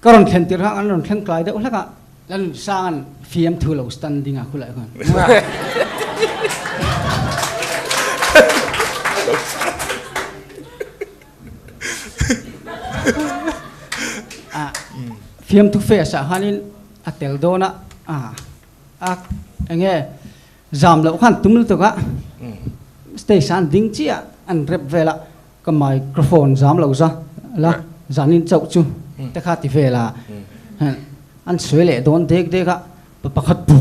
karon khen tir hang an ron khen klai de ulaka lan sang fiam thu lo standing a khulai kon fiam thu face a hanin atel dona enge jam lo khan tumul to ka station ding chia an rep vela ka microphone jam lo za la zanin chau chu te kha ti vela an suele don dek deka pakhat pu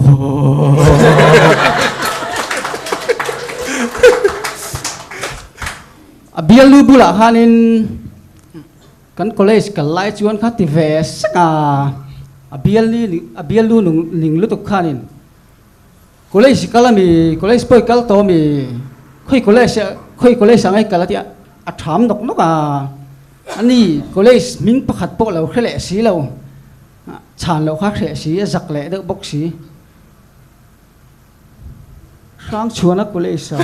abialu bula hanin kan college ka lai chuan kha ti ve saka abialu ning lu tu khanin college kalami college poi kal to mi khoi college sangai kalatia atham nok noka ani college ming pakhat po lo khele si lo chan lo kha khre si zak le de bok si sang chuan a college sa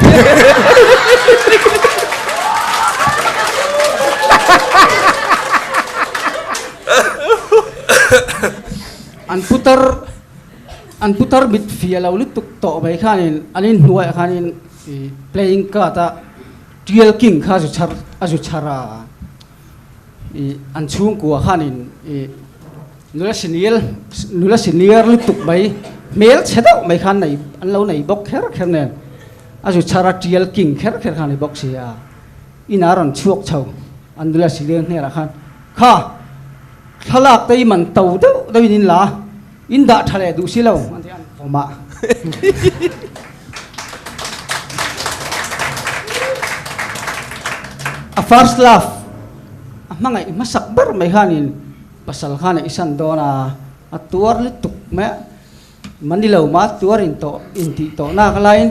an putar bit fiala ulit tuk to bai khanin anin huai khanin playing ka ta real king kha ju chara an chung ku khanin nula senior lut tuk bai mel chedau mai khan nei an lo nei bok kher nen aju chara real king kher khan bok sia inaron chuak chau an nula senior ne ra khan kha thalak tei man tau deu in la in da thale du si lo an an forma a first laugh mangai masak bar mai hanin pasal khana isan dona atuar le tuk me manilo ma tuar in to inti to na kalain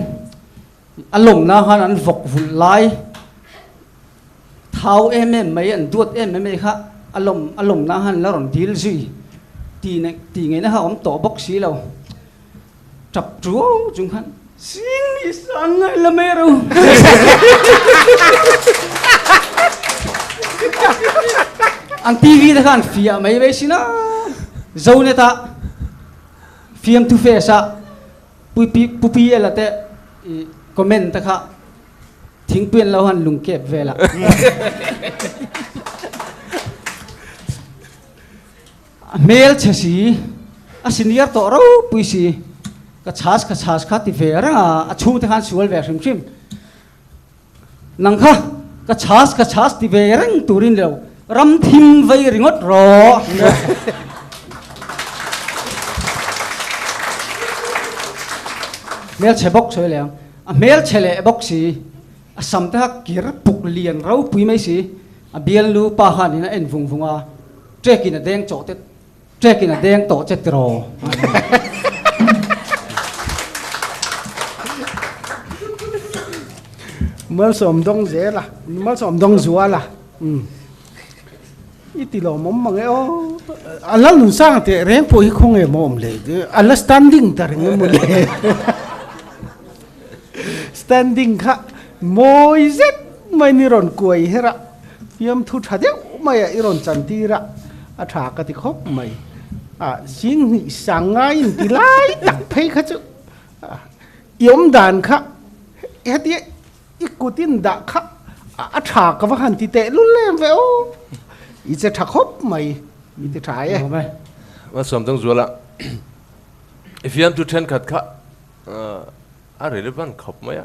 alom na han an vok vul lai thau em mai an duat em mai kha alom na han la ron dil zui ti ngai na ha om to bok si lo chap truo chung khan sing ni sang ngai la mero an TV ta khan fia mai ve sina zone ta fiam tu face a pupi ela te comment ta kha thing pen lo han lung kep vela mel chasi a senior to ro puisi ka chas kha ti ve ra a chu ta khan sual ve shim nang kha ka chas ti ve rang turin lo ram thim vai ringot ro mel chebok choi leng a mel chele bok si a samta kir puk lian ro pui mai si a bial lu pa han ina en vunga trekin a deng chote trekin a deng to che tro mal som dong ze la mal som dong zua la iti lo mom mange o ala nun sang te reng po hi khong e mom le ala standing tar nge mo le standing kha moi zet mai ni ron kuai hera fiam thu thadeu mai a iron chantira a tha ka ti khop mai a sing ni sangai ti lai tak phei kha chu yom dan kha heti ikutin da kha a tha ka wa han ti te lu lem ve o i che tha khop mai i ti thai e ma som tang zuala fiam thu then khat kha a relevant khop maya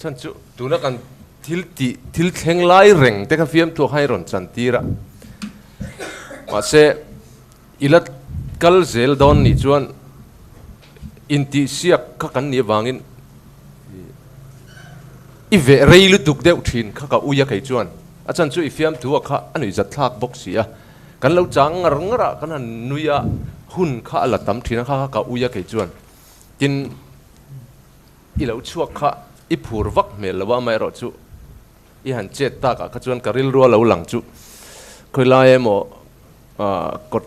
chan chu tuna kan thil thleng lai reng te kha fiam thu hai ron chan tira ma se ilat kal zel don ni chuan inti siak kha kan ni wangin i ve reilu tuk deuh thin kha ka uya kai chuan a chan chu i fiam thu kha anui zat thak bok sia kan lo chang ngara kan han nuya hun kha la tam thina kha ka uya kai chuan tin i lo chuak kha i phur vak mel lawa mai ro chu i han chet ta ka chuan ka ril ro lo lang chu khoi lai emo kot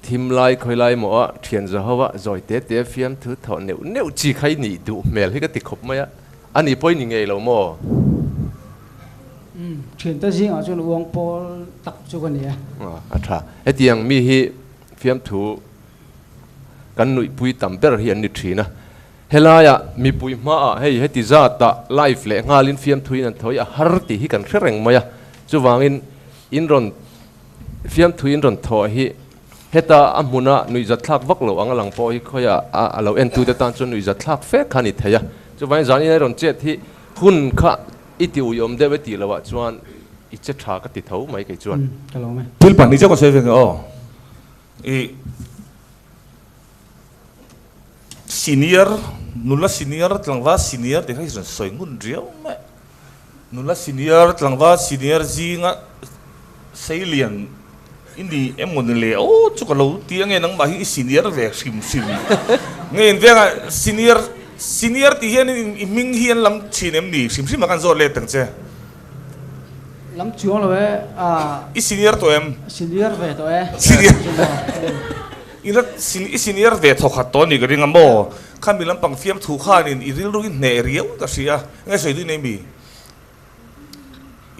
thim lai khoi lai mo thian za hawa zoi te fiam thu tho neu chi khai ni du mel hi ka ti khop maya ani poi ni ngei lo mo thian ta jing a chun uang pol tak chu kan ya a tha etiang mi hi fiam thu kan nui pui tam ber hi an ni thina helaya mi pui ma hei heti za ta life le ngalin fiam thu in an thoi a har ti hi kan khreng maya chuwangin in ron fiam thu in ron tho hi heta amuna nui za thlak vak lo angalang po hi khoya a lo en tu de tan chun nui za thlak fe khani theya chuwang zani ron chet hi hun kha iti uyom de we ti lawa chuan i che tha ka ti tho mai kai chuan ka lo me til pan ni chaw se veng o e senior nula senior tlangwa senior de khai soi ngun riau ma nula senior tlangwa senior zinga seilian indi emon le o chukalo tiang e nang ma hi senior ve sim sim ngen venga senior ti hian in ming hian lam chinem ni sim sim kan zo le tang che lam chuang lo e i senior to em senior ve to e senior ila senior ve tho khat to ni gring amo khan bilam pang fiam thu khan in iril ru in ne riau ka sia ngai soi du nei mi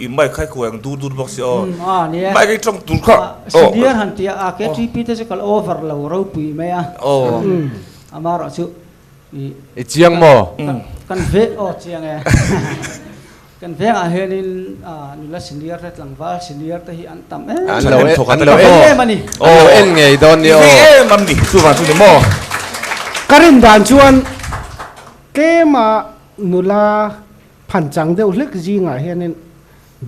in mai khai kuang dur box yo ni mai kai trong dur kha senior han tia a ke tri pi te se kal over lo ro pui me a oh amaro chu e chiang mo kan ve o chiang e kan ve a henin nula senior ret lang wa senior te hi an tam e an lo e mani en ngei don ni o e mam ni chu ma chu ni mo karin dan chuan ke ma nula phan chang deuh hlek zinga hianin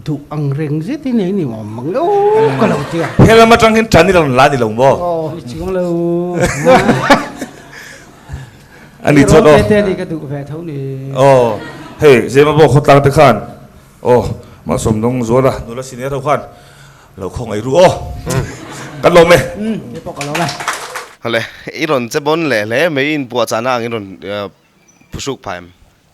du ang reng zet ti nei ni ma mang o ka lo tia hela ma tang hin chan ni la ni lo mo i chiang lo ani cho do te ni ka du ve tho ni oh hey je ma bo khotang te khan oh ma som dong zo la nula senior ho khan lo khong ai ru o kan lo me e pok ka lo me hale iron che bon le me in pu cha na iron pusuk phaim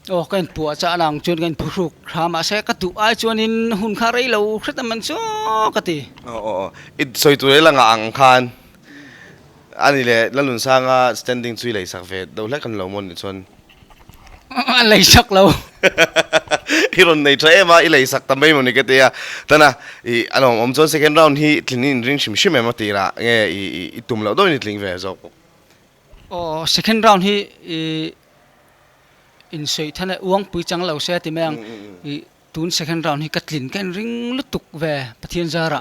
o kan pu cha nang chun kan phuruk khama se ka du ai chuan in hun kha rei lo khret man cho ka ti o it soi tu la nga ang khan ani le lalun sanga standing chui lai sak ve do la kan lo mon chon lei sak lo iron nei tra ema i lai sak tamai mon ke te ya tana I alom om chon second round hi tlinin ring shim shim ema ti ra nge I tum lo do ni tling ve zo o second round hi in sei thana uang pui chang lo se ti meng I tun second round hi katlin kan ring lutuk ve pathian zara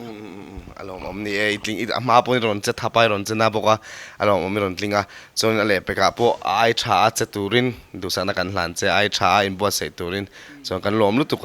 alom om ni e tling I ama po ni ron che thapai ron che na boka alom om ron tlinga chon ale pe ka po ai tha che turin du sana kan hlan che ai tha in bo se turin chon kan lom lutuk